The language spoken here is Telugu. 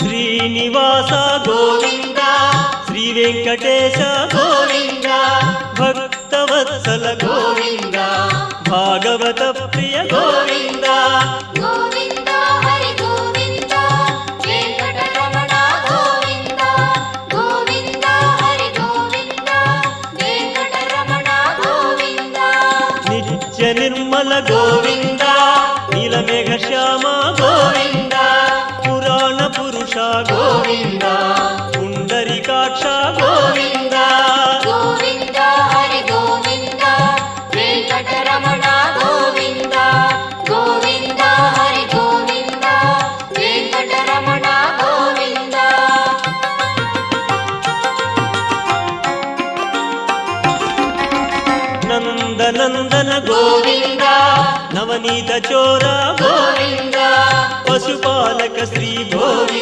శ్రీనివాస గోవింద శ్రీ వెంకటేశ గోవింద భక్తవత్సల గోవింద భాగవత ప్రియ గోవింద గోవింద హరి గోవింద వెంకటరమణ గోవింద గోవింద హరి గోవింద వెంకటరమణ గోవింద నిత్య నిర్మల గోవింద నీలమేఘ శ్యామ గోవింద పురాణ పురుష గోవింద పుండరీకాక్ష గోవింద గోవింద హరి గోవింద వెంకటరమణ గోవింద గోవింద హరి గోవింద వెంకటరమణ గోవింద నందనందన గోవింద నవనీత చోర గోవింద పశుపాలక శ్రీ గోవింద